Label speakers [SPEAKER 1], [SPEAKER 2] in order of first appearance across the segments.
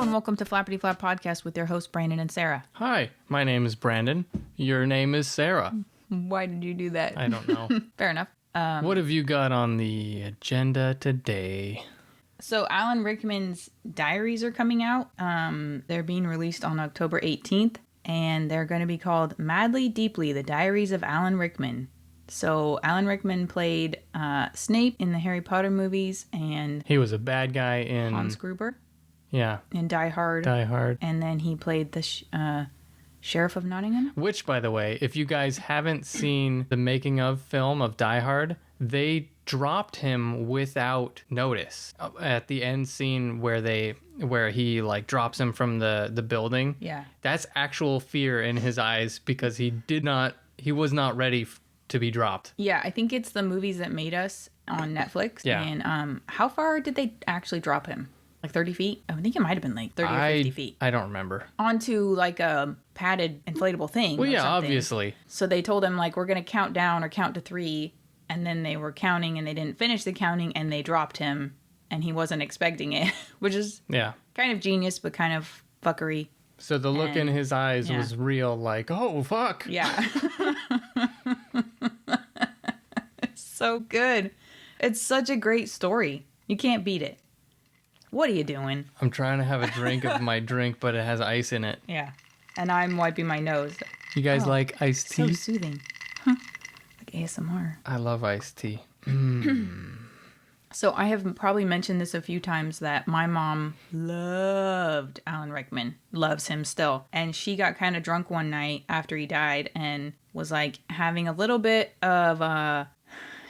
[SPEAKER 1] and welcome to Flappity Flap Podcast with your hosts, Brandon and Sarah.
[SPEAKER 2] Hi, my name is Brandon. Your name is Sarah.
[SPEAKER 1] Why did you do that?
[SPEAKER 2] I don't know.
[SPEAKER 1] Fair enough.
[SPEAKER 2] What have you got on the agenda today?
[SPEAKER 1] So Alan Rickman's Diaries are coming out. They're being released on October 18th, and they're going to be called Madly Deeply, The Diaries of Alan Rickman. So Alan Rickman played Snape in the Harry Potter movies, and
[SPEAKER 2] He was a bad guy in...
[SPEAKER 1] Hans Gruber
[SPEAKER 2] Yeah.
[SPEAKER 1] in Die Hard.
[SPEAKER 2] Die Hard.
[SPEAKER 1] And then he played the Sheriff of Nottingham.
[SPEAKER 2] Which, by the way, if you guys haven't seen the making of film of Die Hard, they dropped him without notice at the end scene where he like drops him from the building.
[SPEAKER 1] Yeah.
[SPEAKER 2] That's actual fear in his eyes because he was not ready to be dropped.
[SPEAKER 1] Yeah, I think it's the Movies That Made Us on Netflix.
[SPEAKER 2] Yeah.
[SPEAKER 1] And how far did they actually drop him? Like 30 feet? I think it might have been like 30 or 50 feet.
[SPEAKER 2] I don't remember.
[SPEAKER 1] Onto like a padded inflatable thing.
[SPEAKER 2] Well,
[SPEAKER 1] or
[SPEAKER 2] yeah,
[SPEAKER 1] something.
[SPEAKER 2] obviously.
[SPEAKER 1] So they told him like, we're going to count down or count to 3. And then they were counting and they didn't finish the counting and they dropped him. And he wasn't expecting it, which is kind of genius, but kind of fuckery.
[SPEAKER 2] So the look in his eyes was real, like, oh, fuck.
[SPEAKER 1] Yeah. It's so good. It's such a great story. You can't beat it. What are you doing?
[SPEAKER 2] I'm trying to have a drink of my drink, but it has ice in it.
[SPEAKER 1] Yeah. And I'm wiping my nose.
[SPEAKER 2] You guys like iced tea?
[SPEAKER 1] So soothing. Huh. Like ASMR.
[SPEAKER 2] I love iced tea.
[SPEAKER 1] So I have probably mentioned this a few times that my mom loved Alan Rickman. Loves him still. And she got kind of drunk one night after he died and was like having a little bit of,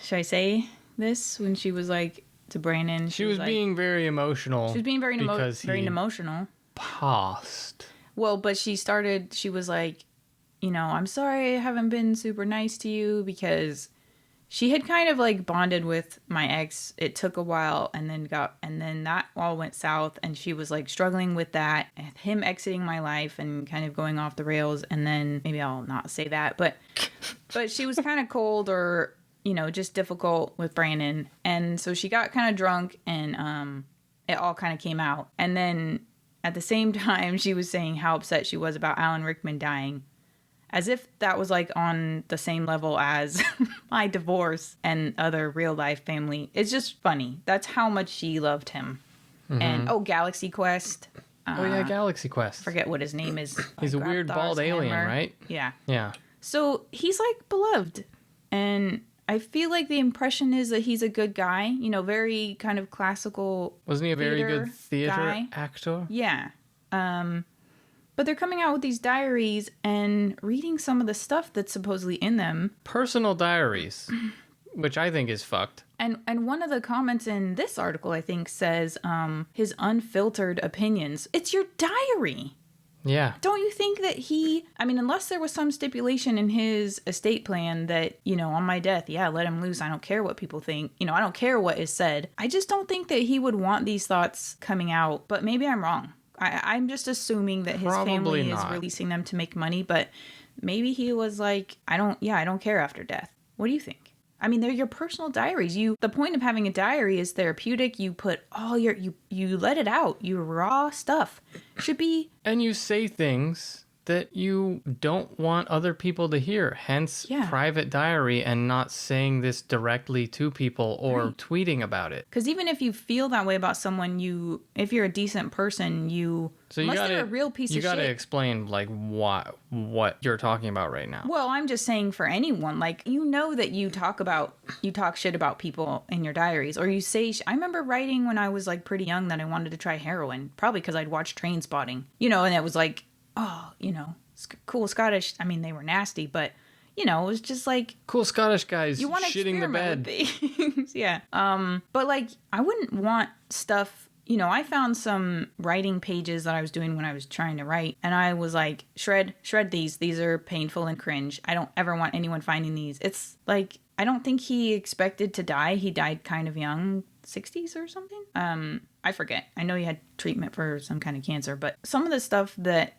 [SPEAKER 1] should I say this? When she was like to Brandon.
[SPEAKER 2] She was
[SPEAKER 1] like,
[SPEAKER 2] being very emotional.
[SPEAKER 1] She was being very emotional.
[SPEAKER 2] Passed.
[SPEAKER 1] Well, but she was like, you know, I'm sorry I haven't been super nice to you because she had kind of like bonded with my ex. It took a while and then that all went south and she was like struggling with that and him exiting my life and kind of going off the rails. And then maybe I'll not say that, but she was kind of cold or, you know, just difficult with Brandon. And so she got kind of drunk and it all kind of came out. And then at the same time, she was saying how upset she was about Alan Rickman dying. As if that was like on the same level as my divorce and other real life family. It's just funny. That's how much she loved him. Mm-hmm. And Galaxy Quest.
[SPEAKER 2] Galaxy Quest.
[SPEAKER 1] Forget what his name is.
[SPEAKER 2] He's a weird bald alien, right?
[SPEAKER 1] Yeah.
[SPEAKER 2] Yeah.
[SPEAKER 1] So he's like beloved. And I feel like the impression is that he's a good guy. You know, very kind of classical.
[SPEAKER 2] Wasn't he a very good theater
[SPEAKER 1] guy.
[SPEAKER 2] actor?
[SPEAKER 1] Yeah. But they're coming out with these diaries and reading some of the stuff that's supposedly in them.
[SPEAKER 2] Personal diaries, which I think is fucked.
[SPEAKER 1] And one of the comments in this article, I think, says his unfiltered opinions. It's your diary.
[SPEAKER 2] Yeah.
[SPEAKER 1] Don't you think that unless there was some stipulation in his estate plan that, you know, on my death, let him loose. I don't care what people think. You know, I don't care what is said. I just don't think that he would want these thoughts coming out. But maybe I'm wrong. I'm just assuming that his family is releasing them to make money, but maybe he was like, I don't care after death. What do you think? I mean, they're your personal diaries. The point of having a diary is therapeutic. You put all you let it out. Your raw stuff should be.
[SPEAKER 2] And you say things that you don't want other people to hear. Hence, private diary and not saying this directly to people or tweeting about it.
[SPEAKER 1] Because even if you feel that way about someone, if you're a decent person, unless they're a real piece of shit.
[SPEAKER 2] You gotta explain, like, what you're talking about right now.
[SPEAKER 1] Well, I'm just saying for anyone, like, you know that you talk shit about people in your diaries, or you say, I remember writing when I was, like, pretty young that I wanted to try heroin, probably because I'd watched Trainspotting, you know, and it was like, oh, you know, cool Scottish. I mean, they were nasty, but, you know, it was just like...
[SPEAKER 2] Cool Scottish guys
[SPEAKER 1] you
[SPEAKER 2] shitting the bed.
[SPEAKER 1] Yeah. But, like, I wouldn't want stuff... You know, I found some writing pages that I was doing when I was trying to write, and I was like, shred these. These are painful and cringe. I don't ever want anyone finding these. It's like, I don't think he expected to die. He died kind of young, 60s or something. I forget. I know he had treatment for some kind of cancer, but some of the stuff that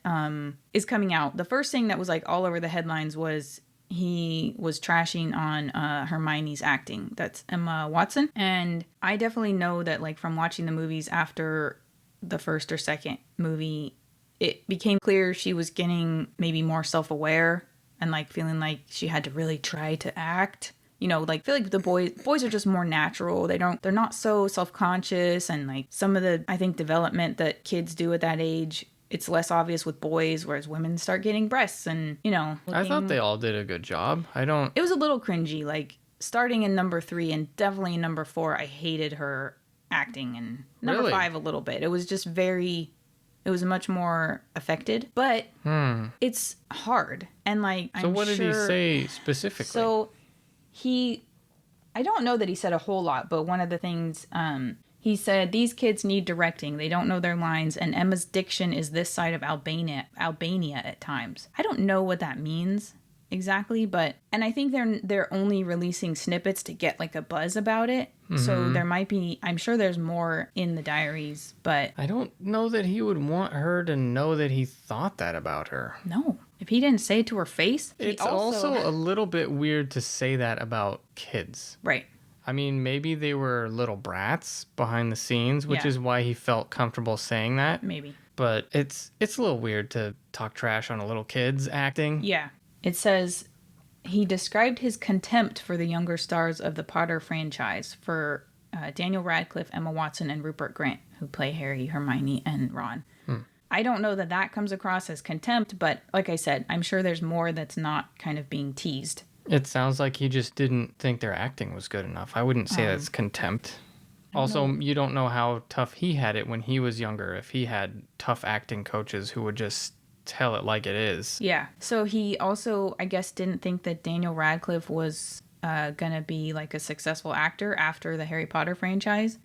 [SPEAKER 1] is coming out, the first thing that was like all over the headlines was he was trashing on Hermione's acting. That's Emma Watson. And I definitely know that, like, from watching the movies after the first or second movie, it became clear she was getting maybe more self-aware and like feeling like she had to really try to act. You know, like, I feel like the boys are just more natural. They're not so self-conscious, and like some of the, I think, development that kids do at that age, it's less obvious with boys, whereas women start getting breasts and, you know,
[SPEAKER 2] I thought they all did a good job.
[SPEAKER 1] It was a little cringy, like starting in number 3 and definitely in number 4, I hated her acting, and number
[SPEAKER 2] Really?
[SPEAKER 1] 5 a little bit. It was just it was much more affected, but it's hard. And like,
[SPEAKER 2] So what did he say specifically?
[SPEAKER 1] So I don't know that he said a whole lot, but one of the things, he said, these kids need directing. They don't know their lines, and Emma's diction is this side of Albania at times. I don't know what that means exactly, but, and I think they're only releasing snippets to get like a buzz about it. So there might be, I'm sure there's more in the diaries, but
[SPEAKER 2] I don't know that he would want her to know that he thought that about her.
[SPEAKER 1] no. If he didn't say it to her face,
[SPEAKER 2] It's also a little bit weird to say that about kids.
[SPEAKER 1] Right.
[SPEAKER 2] I mean, maybe they were little brats behind the scenes, which is why he felt comfortable saying that.
[SPEAKER 1] Maybe.
[SPEAKER 2] But it's a little weird to talk trash on a little kid's acting.
[SPEAKER 1] Yeah. It says he described his contempt for the younger stars of the Potter franchise, for Daniel Radcliffe, Emma Watson, and Rupert Grint, who play Harry, Hermione, and Ron. I don't know that comes across as contempt, but like I said, I'm sure there's more that's not kind of being teased.
[SPEAKER 2] It sounds like he just didn't think their acting was good enough. I wouldn't say that's contempt. Also, you don't know how tough he had it when he was younger, if he had tough acting coaches who would just tell it like it is.
[SPEAKER 1] Yeah. So he also, I guess, didn't think that Daniel Radcliffe was gonna be like a successful actor after the Harry Potter franchise.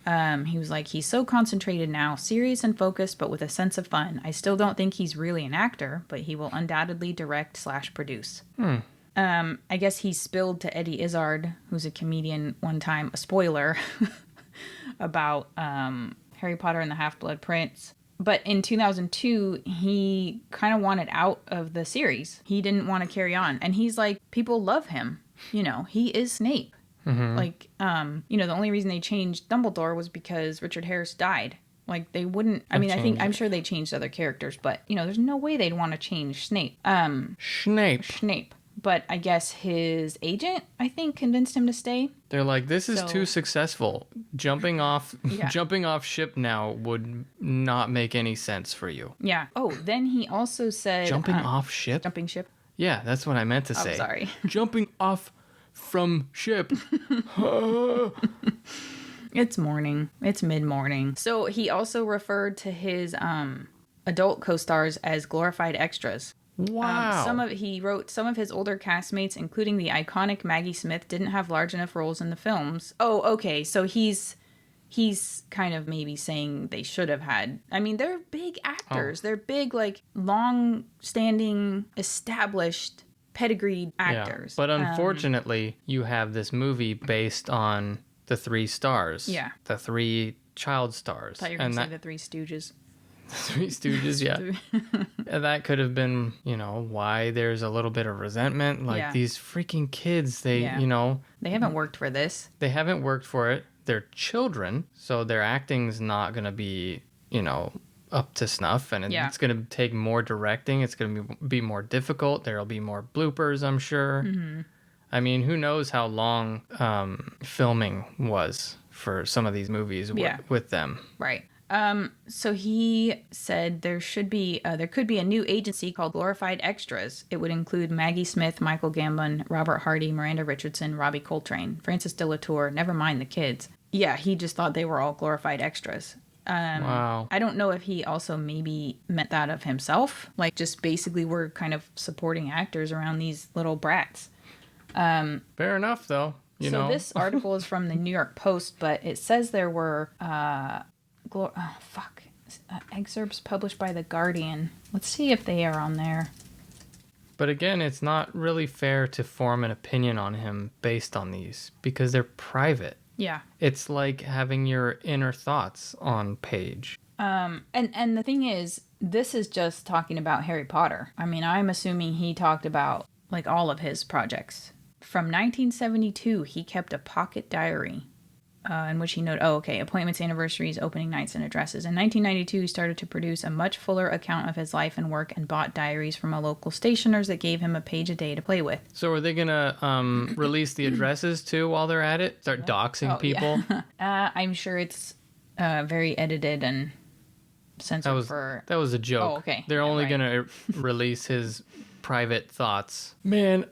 [SPEAKER 1] He was like, he's so concentrated now, serious and focused, but with a sense of fun. I still don't think he's really an actor, but he will undoubtedly direct/produce. I guess he spilled to Eddie Izzard, who's a comedian, one time, a spoiler about Harry Potter and the Half-Blood Prince. But in 2002, he kind of wanted out of the series. He didn't want to carry on. And he's like, people love him. You know, he is Snape. Like, you know, the only reason they changed Dumbledore was because Richard Harris died. Like, they wouldn't, I mean, I'm sure they changed other characters, but, you know, there's no way they'd want to change Snape. Snape. But I guess his agent, I think, convinced him to stay.
[SPEAKER 2] They're like, this is too successful. Jumping off ship now would not make any sense for you.
[SPEAKER 1] Yeah. Oh, then he also said...
[SPEAKER 2] Jumping off ship?
[SPEAKER 1] Jumping ship?
[SPEAKER 2] Yeah, that's what I meant to say.
[SPEAKER 1] I'm sorry.
[SPEAKER 2] Jumping off from ship.
[SPEAKER 1] It's morning. It's mid-morning. So he also referred to his adult co-stars as glorified extras.
[SPEAKER 2] Wow.
[SPEAKER 1] He wrote some of his older castmates, including the iconic Maggie Smith, didn't have large enough roles in the films. Oh, okay. So he's kind of maybe saying they should have had. I mean, they're big actors. They're big, like, long-standing, established, pedigreed actors.
[SPEAKER 2] Yeah. But unfortunately, you have this movie based on the 3 stars.
[SPEAKER 1] Yeah.
[SPEAKER 2] The 3 child stars.
[SPEAKER 1] I thought you were going to say the Three Stooges.
[SPEAKER 2] Three Stooges, yeah. And that could have been, you know, why there's a little bit of resentment. Like, these freaking kids, you know.
[SPEAKER 1] They haven't worked for this.
[SPEAKER 2] They haven't worked for it. They're children, so their acting's not going to be, you know, up to snuff. And it's going to take more directing. It's going to be more difficult. There'll be more bloopers, I'm sure. I mean, who knows how long filming was for some of these movies with them.
[SPEAKER 1] Right. So he said there could be a new agency called Glorified Extras. It would include Maggie Smith, Michael Gambon, Robert Hardy, Miranda Richardson, Robbie Coltrane, Francis de la Tour, never mind the kids. Yeah, he just thought they were all glorified extras.
[SPEAKER 2] Wow.
[SPEAKER 1] I don't know if he also maybe meant that of himself. Like, just basically we're kind of supporting actors around these little brats.
[SPEAKER 2] Fair enough, though. You know.
[SPEAKER 1] This article is from the New York Post, but it says there were... excerpts published by The Guardian. Let's see if they are on there.
[SPEAKER 2] But again, it's not really fair to form an opinion on him based on these because they're private.
[SPEAKER 1] Yeah.
[SPEAKER 2] It's like having your inner thoughts on page.
[SPEAKER 1] And the thing is, this is just talking about Harry Potter. I mean, I'm assuming he talked about like all of his projects. From 1972, he kept a pocket diary in which he noted, appointments, anniversaries, opening nights, and addresses. In 1992, he started to produce a much fuller account of his life and work and bought diaries from a local stationer's that gave him a page a day to play with.
[SPEAKER 2] So are they going to release the addresses too while they're at it? Start doxing people?
[SPEAKER 1] Yeah. I'm sure it's very edited and censored
[SPEAKER 2] That was a joke.
[SPEAKER 1] Oh, okay.
[SPEAKER 2] They're only going to release his private thoughts. Man,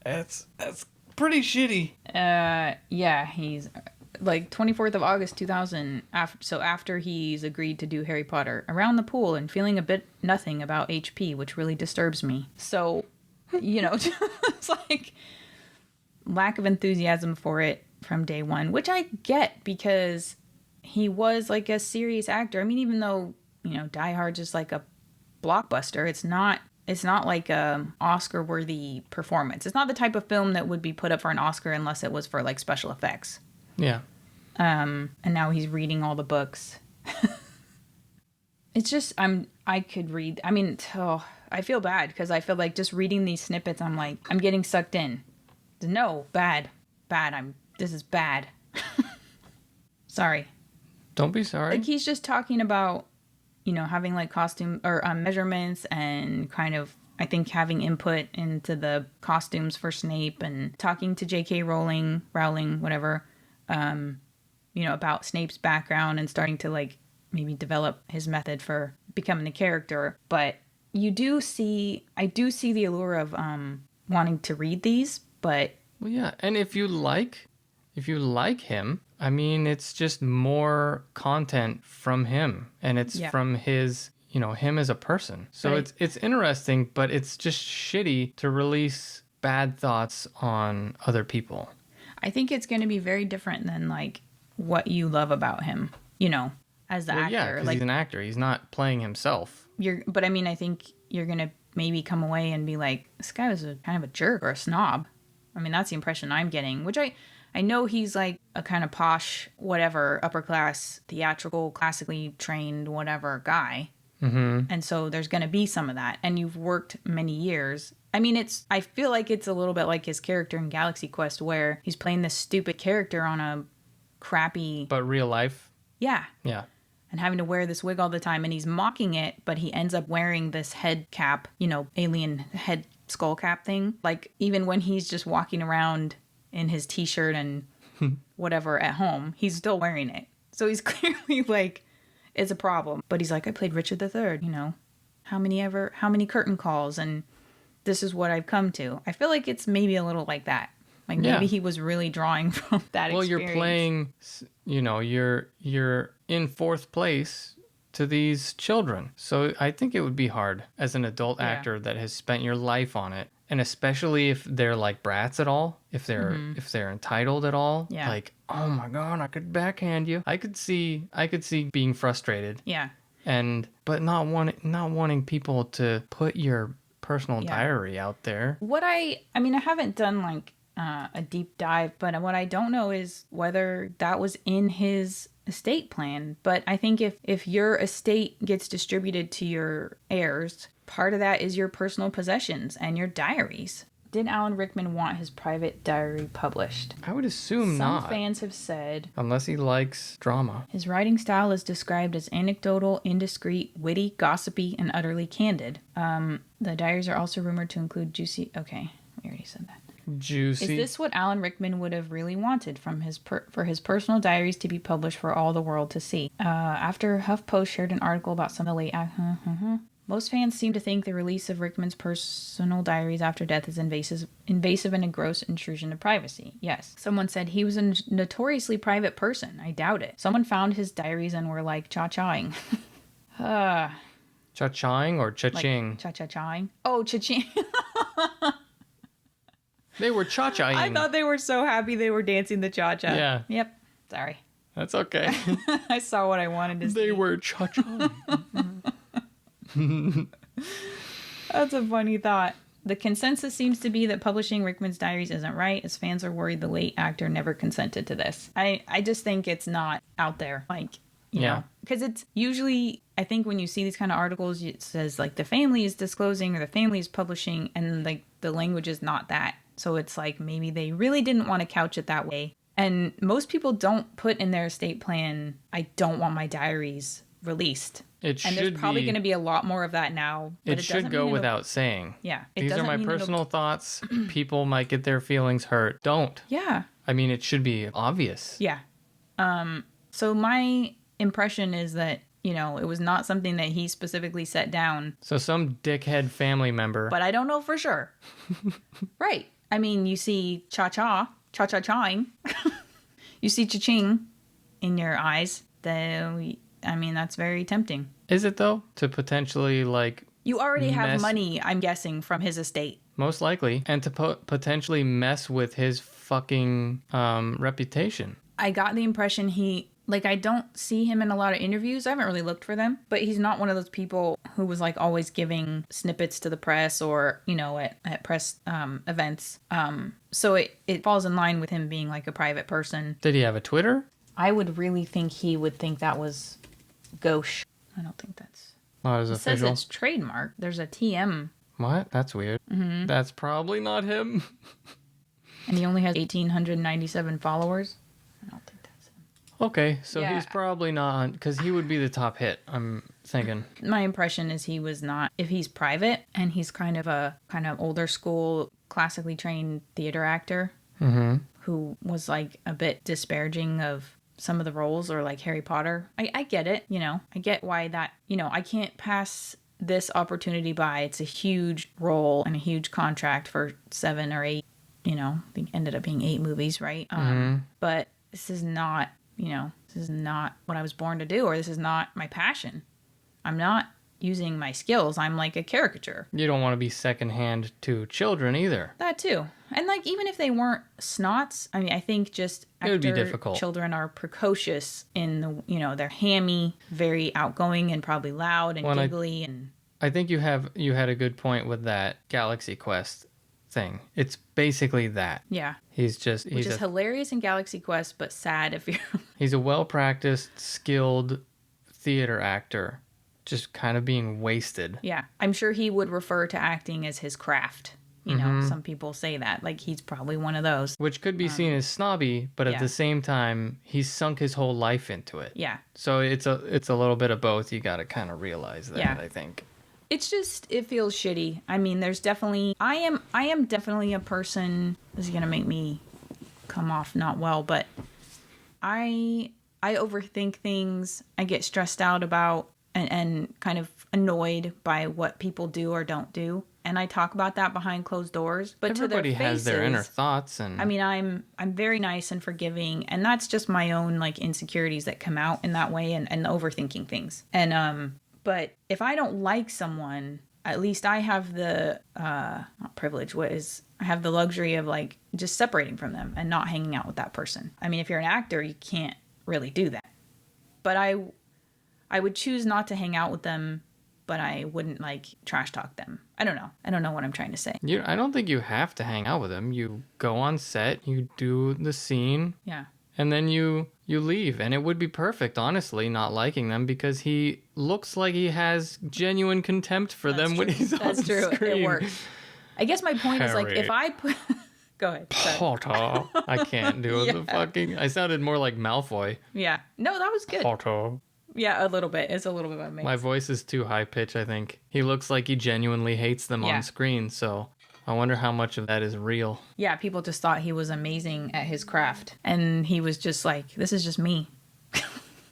[SPEAKER 2] that's pretty shitty.
[SPEAKER 1] Yeah, he's... like 24th of August 2000, after he's agreed to do Harry Potter, around the pool and feeling a bit nothing about HP, which really disturbs me. So, it's like lack of enthusiasm for it from day one, which I get because he was like a serious actor. I mean, even though, Die Hard's just like a blockbuster, it's not like a Oscar-worthy performance. It's not the type of film that would be put up for an Oscar unless it was for like special effects.
[SPEAKER 2] Yeah.
[SPEAKER 1] And now he's reading all the books. It's just, I could read. I mean, I feel bad because I feel like just reading these snippets, I'm like, I'm getting sucked in. No, bad. This is bad. Sorry.
[SPEAKER 2] Don't be sorry.
[SPEAKER 1] Like he's just talking about, having like costume or measurements and kind of, I think having input into the costumes for Snape and talking to J.K. Rowling, whatever. About Snape's background and starting to like maybe develop his method for becoming the character. But I do see the allure of wanting to read these, but
[SPEAKER 2] well, yeah, and if you like him, I mean, it's just more content from him, and it's from his, him as a person. So it's interesting, but it's just shitty to release bad thoughts on other people.
[SPEAKER 1] I think it's going to be very different than like what you love about him, as the actor.
[SPEAKER 2] Yeah, because
[SPEAKER 1] like,
[SPEAKER 2] he's an actor. He's not playing himself.
[SPEAKER 1] But I mean, I think you're going to maybe come away and be like, this guy was kind of a jerk or a snob. I mean, that's the impression I'm getting, which I know he's like a kind of posh, whatever, upper class, theatrical, classically trained, whatever guy. Mm-hmm. And so there's going to be some of that. And you've worked many years. I mean, I feel like it's a little bit like his character in Galaxy Quest where he's playing this stupid character on a crappy...
[SPEAKER 2] But real life?
[SPEAKER 1] Yeah.
[SPEAKER 2] Yeah.
[SPEAKER 1] And having to wear this wig all the time. And he's mocking it, but he ends up wearing this head cap, alien head skull cap thing. Like, even when he's just walking around in his t-shirt and whatever at home, he's still wearing it. So he's clearly like, it's a problem. But he's like, I played Richard III, How many curtain calls and... this is what I've come to. I feel like it's maybe a little like that. Like maybe he was really drawing from that experience. Well,
[SPEAKER 2] you're playing, you're in fourth place to these children. So I think it would be hard as an adult actor that has spent your life on it. And especially if they're like brats at all, if they're entitled at all, like, oh my God, I could backhand you. I could see being frustrated.
[SPEAKER 1] Yeah.
[SPEAKER 2] But not wanting people to put your personal diary out there.
[SPEAKER 1] I haven't done like a deep dive, but what I don't know is whether that was in his estate plan. But I think if your estate gets distributed to your heirs, part of that is your personal possessions and your diaries. Did Alan Rickman want his private diary published?
[SPEAKER 2] I would assume not.
[SPEAKER 1] Some fans have said...
[SPEAKER 2] unless he likes drama.
[SPEAKER 1] His writing style is described as anecdotal, indiscreet, witty, gossipy, and utterly candid. The diaries are also rumored to include juicy... okay, we already said that.
[SPEAKER 2] Juicy.
[SPEAKER 1] Is this what Alan Rickman would have really wanted for his personal diaries to be published for all the world to see? After HuffPost shared an article about some of the late... most fans seem to think the release of Rickman's personal diaries after death is invasive and a gross intrusion of privacy. Yes. Someone said he was a notoriously private person. I doubt it. Someone found his diaries and were like cha-chaing.
[SPEAKER 2] Cha-chaing or cha-ching?
[SPEAKER 1] Like, cha-cha-chaing. Oh, cha-ching.
[SPEAKER 2] They were cha-chaing.
[SPEAKER 1] I thought they were so happy they were dancing the cha-cha.
[SPEAKER 2] Yeah.
[SPEAKER 1] Yep. Sorry.
[SPEAKER 2] That's okay.
[SPEAKER 1] I saw what I wanted to see.
[SPEAKER 2] They were cha-chaing.
[SPEAKER 1] That's a funny thought. The consensus seems to be that publishing Rickman's diaries isn't right, as fans are worried the late actor never consented to this. I just think it's not out there, like, you know, because it's usually, I think when you see these kind of articles, it says like the family is disclosing or the family is publishing, and like the language is not that. So it's like maybe they really didn't want to couch it that way. And most people don't put in their estate plan, I don't want my diaries released.
[SPEAKER 2] It
[SPEAKER 1] And
[SPEAKER 2] should
[SPEAKER 1] there's probably
[SPEAKER 2] be.
[SPEAKER 1] going to be a lot more of that now. But
[SPEAKER 2] It should go without saying.
[SPEAKER 1] Yeah.
[SPEAKER 2] These are my personal thoughts. People might get their feelings hurt. Don't.
[SPEAKER 1] Yeah.
[SPEAKER 2] I mean, it should be obvious.
[SPEAKER 1] Yeah. So my impression is that, you know, it was not something that he specifically set down.
[SPEAKER 2] So some dickhead family member.
[SPEAKER 1] But I don't know for sure. Right. I mean, you see cha-cha-chaing. You see cha-ching in your eyes. I mean, that's very tempting.
[SPEAKER 2] Is it, though? To potentially, like...
[SPEAKER 1] You already have money, I'm guessing, from his estate.
[SPEAKER 2] Most likely. And to potentially mess with his fucking reputation.
[SPEAKER 1] I got the impression I don't see him in a lot of interviews. I haven't really looked for them. But he's not one of those people who was, like, always giving snippets to the press or, you know, at press events. So it falls in line with him being, like, a private person.
[SPEAKER 2] Did he have a Twitter?
[SPEAKER 1] I would really think he would think that was gauche. I don't think that's...
[SPEAKER 2] Oh, it
[SPEAKER 1] It
[SPEAKER 2] official?
[SPEAKER 1] says it's trademark. There's a TM.
[SPEAKER 2] What? That's weird. Mm-hmm. That's probably not him.
[SPEAKER 1] And he only has 1,897 followers. I don't think that's him.
[SPEAKER 2] Okay, so
[SPEAKER 1] Yeah.
[SPEAKER 2] he's probably not, because he would be the top hit, I'm thinking.
[SPEAKER 1] My impression is he was not. If he's private and he's kind of older school, classically trained theater actor who was like a bit disparaging of some of the roles, or like Harry Potter. I get it, you know. I get why that, you know, I can't pass this opportunity by. It's a huge role and a huge contract for 7 or 8, you know, I think ended up being 8 movies, right? But this is not, you know, this is not what I was born to do, or this is not my passion. I'm not using my skills. I'm like a caricature.
[SPEAKER 2] You don't want to be secondhand to children either.
[SPEAKER 1] That too. And like, even if they weren't snots, I mean, I think just
[SPEAKER 2] it would be difficult.
[SPEAKER 1] Children are precocious in the, you know, they're hammy, very outgoing and probably loud and giggly. And
[SPEAKER 2] I think you had a good point with that Galaxy Quest thing. It's basically that.
[SPEAKER 1] Yeah.
[SPEAKER 2] Which is
[SPEAKER 1] hilarious in Galaxy Quest, but sad if you're...
[SPEAKER 2] He's a well-practiced, skilled theater actor, just kind of being wasted.
[SPEAKER 1] Yeah. I'm sure he would refer to acting as his craft. You know, some people say that. Like, he's probably one of those.
[SPEAKER 2] Which could be seen as snobby, but at the same time, he's sunk his whole life into it.
[SPEAKER 1] Yeah.
[SPEAKER 2] So it's a little bit of both. You got to kind of realize that, I think.
[SPEAKER 1] It's just, it feels shitty. I mean, there's definitely... I am definitely a person... This is going to make me come off not well, but I overthink things. I get stressed out about and kind of annoyed by what people do or don't do. And I talk about that behind closed doors. But
[SPEAKER 2] everybody
[SPEAKER 1] to their faces,
[SPEAKER 2] has their inner thoughts, and
[SPEAKER 1] I mean, I'm very nice and forgiving, and that's just my own like insecurities that come out in that way, and overthinking things. And but if I don't like someone, at least I have the not privilege. I have the luxury of like just separating from them and not hanging out with that person. I mean, if you're an actor, you can't really do that. But I would choose not to hang out with them, but I wouldn't like trash talk them. I don't know what I'm trying to say.
[SPEAKER 2] I don't think you have to hang out with him. You go on set, you do the scene, and then you leave. And it would be perfect, honestly, not liking them, because he looks like he has genuine contempt for them when he's on screen. That's true.
[SPEAKER 1] It works. I guess my point is like, if I put... Go ahead.
[SPEAKER 2] Potter. I can't do the fucking... I sounded more like Malfoy.
[SPEAKER 1] Yeah. No, that was good.
[SPEAKER 2] Potter.
[SPEAKER 1] Yeah, a little bit. It's a little bit of a mix.
[SPEAKER 2] My voice is too high pitched, I think. He looks like he genuinely hates them on screen, so I wonder how much of that is real. Yeah,
[SPEAKER 1] people just thought he was amazing at his craft. And he was just like, this is just me.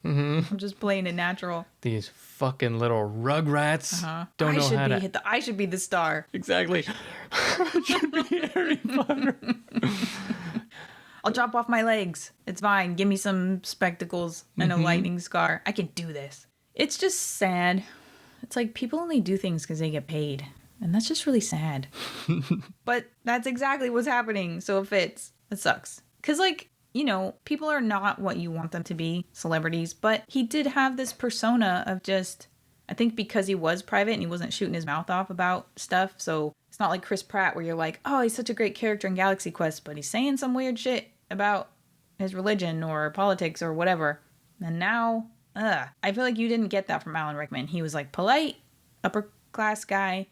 [SPEAKER 1] I'm just playing it natural.
[SPEAKER 2] These fucking little rugrats don't know how to...
[SPEAKER 1] I should be the star.
[SPEAKER 2] Exactly. I should be Harry Potter.
[SPEAKER 1] I'll chop off my legs. It's fine. Give me some spectacles and a lightning scar. I can do this. It's just sad. It's like people only do things because they get paid. And that's just really sad. But that's exactly what's happening. So it fits. It sucks. Because, like, you know, people are not what you want them to be, celebrities. But he did have this persona of just, I think because he was private and he wasn't shooting his mouth off about stuff. So it's not like Chris Pratt where you're like, oh, he's such a great character in Galaxy Quest, but he's saying some weird shit about his religion or politics or whatever. And now, I feel like you didn't get that from Alan Rickman. He was like polite, upper class guy.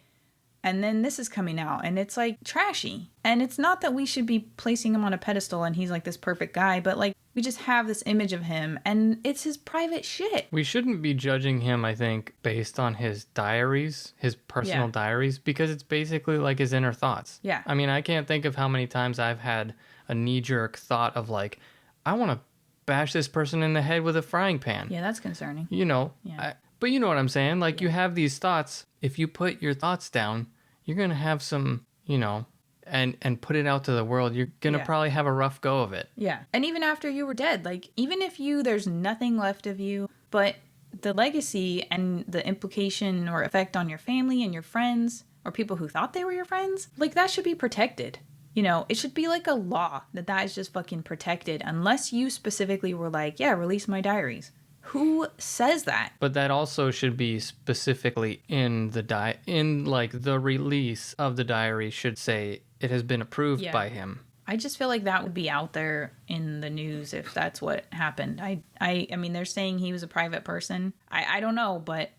[SPEAKER 1] And then this is coming out and it's like trashy. And it's not that we should be placing him on a pedestal and he's like this perfect guy, but like we just have this image of him and it's his private shit.
[SPEAKER 2] We shouldn't be judging him, I think, based on his diaries, his personal diaries, because it's basically like his inner thoughts.
[SPEAKER 1] Yeah.
[SPEAKER 2] I mean, I can't think of how many times I've had a knee-jerk thought of like, I want to bash this person in the head with a frying pan.
[SPEAKER 1] Yeah, that's concerning.
[SPEAKER 2] You know,
[SPEAKER 1] Yeah.
[SPEAKER 2] but you know what I'm saying? Like, you have these thoughts. If you put your thoughts down, you're going to have some, you know, and put it out to the world. You're going to probably have a rough go of it.
[SPEAKER 1] Yeah. And even after you were dead, like, even if there's nothing left of you, but the legacy and the implication or effect on your family and your friends or people who thought they were your friends, like, that should be protected. You know, it should be like a law that is just fucking protected unless you specifically were like, yeah, release my diaries. Who says that?
[SPEAKER 2] But that also should be specifically in the release of the diary should say it has been approved by him.
[SPEAKER 1] I just feel like that would be out there in the news if that's what happened. I mean, they're saying he was a private person. I don't know, but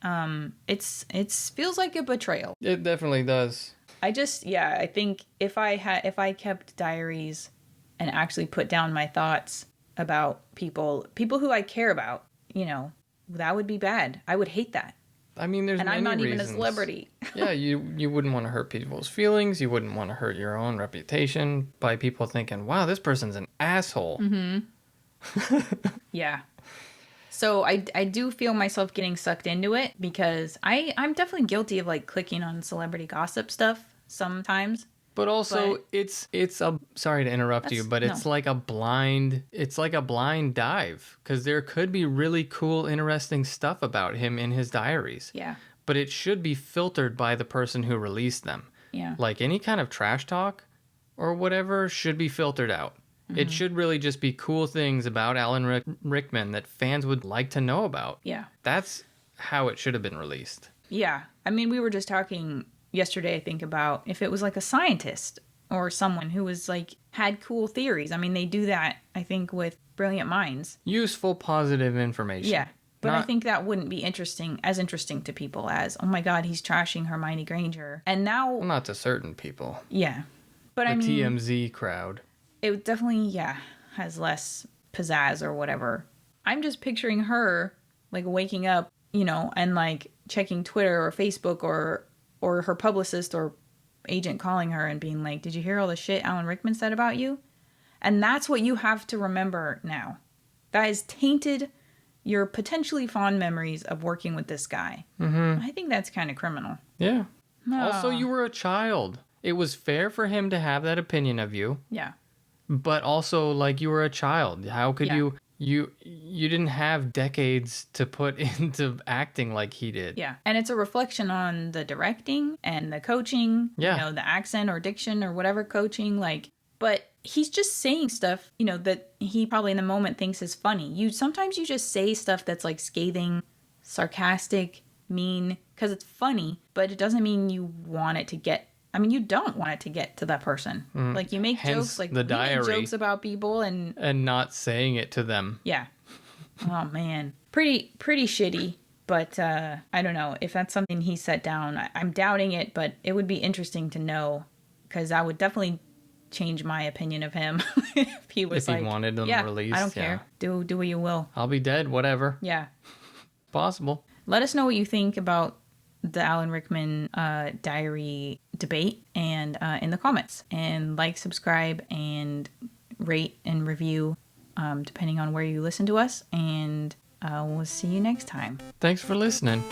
[SPEAKER 1] it's feels like a betrayal.
[SPEAKER 2] It definitely does.
[SPEAKER 1] I think if I kept diaries and actually put down my thoughts about people who I care about, you know, that would be bad. I would hate that.
[SPEAKER 2] I mean, there's
[SPEAKER 1] and
[SPEAKER 2] many
[SPEAKER 1] I'm not
[SPEAKER 2] reasons.
[SPEAKER 1] even a celebrity.
[SPEAKER 2] Yeah, you wouldn't want to hurt people's feelings. You wouldn't want to hurt your own reputation by people thinking, wow, this person's an asshole.
[SPEAKER 1] Mm-hmm. Yeah. So I do feel myself getting sucked into it because I'm definitely guilty of like clicking on celebrity gossip stuff sometimes.
[SPEAKER 2] But also it's a sorry to interrupt you, but it's like a blind dive because there could be really cool, interesting stuff about him in his diaries.
[SPEAKER 1] Yeah.
[SPEAKER 2] But it should be filtered by the person who released them.
[SPEAKER 1] Yeah.
[SPEAKER 2] Like any kind of trash talk or whatever should be filtered out. Mm-hmm. It should really just be cool things about Alan Rickman that fans would like to know about.
[SPEAKER 1] Yeah.
[SPEAKER 2] That's how it should have been released.
[SPEAKER 1] Yeah. I mean, we were just talking yesterday, I think, about if it was like a scientist or someone who was like had cool theories. I mean, they do that, I think, with brilliant minds.
[SPEAKER 2] Useful, positive information.
[SPEAKER 1] Yeah. But I think that wouldn't be as interesting to people as, oh my God, he's trashing Hermione Granger. And now...
[SPEAKER 2] Well, not to certain people.
[SPEAKER 1] Yeah. But
[SPEAKER 2] I mean... The TMZ crowd.
[SPEAKER 1] It definitely, has less pizzazz or whatever. I'm just picturing her, like, waking up, you know, and, like, checking Twitter or Facebook or her publicist or agent calling her and being like, did you hear all the shit Alan Rickman said about you? And that's what you have to remember now. That has tainted your potentially fond memories of working with this guy. Mm-hmm. I think that's kind of criminal.
[SPEAKER 2] Yeah. Also, you were a child. It was fair for him to have that opinion of you.
[SPEAKER 1] Yeah.
[SPEAKER 2] But also, like, you were a child. How could you didn't have decades to put into acting like he did.
[SPEAKER 1] Yeah. And it's a reflection on the directing and the coaching, you know, the accent or diction or whatever coaching, like, but he's just saying stuff, you know, that he probably in the moment thinks is funny. Sometimes you just say stuff that's like scathing, sarcastic, mean, because it's funny, but it doesn't mean you want it to get, I mean, you don't want it to get to that person. Like, you make jokes, like,
[SPEAKER 2] the diary,
[SPEAKER 1] make jokes about people and
[SPEAKER 2] not saying it to them.
[SPEAKER 1] Yeah. Oh, man. Pretty shitty. But I don't know if that's something he set down. I'm doubting it, but it would be interesting to know because that would definitely change my opinion of him if he was
[SPEAKER 2] if he wanted them released.
[SPEAKER 1] I don't care. Do what you will.
[SPEAKER 2] I'll be dead, whatever.
[SPEAKER 1] Yeah.
[SPEAKER 2] Possible.
[SPEAKER 1] Let us know what you think about the Alan Rickman diary debate and in the comments. And like, subscribe, and rate and review depending on where you listen to us. And we'll see you next time.
[SPEAKER 2] Thanks for listening.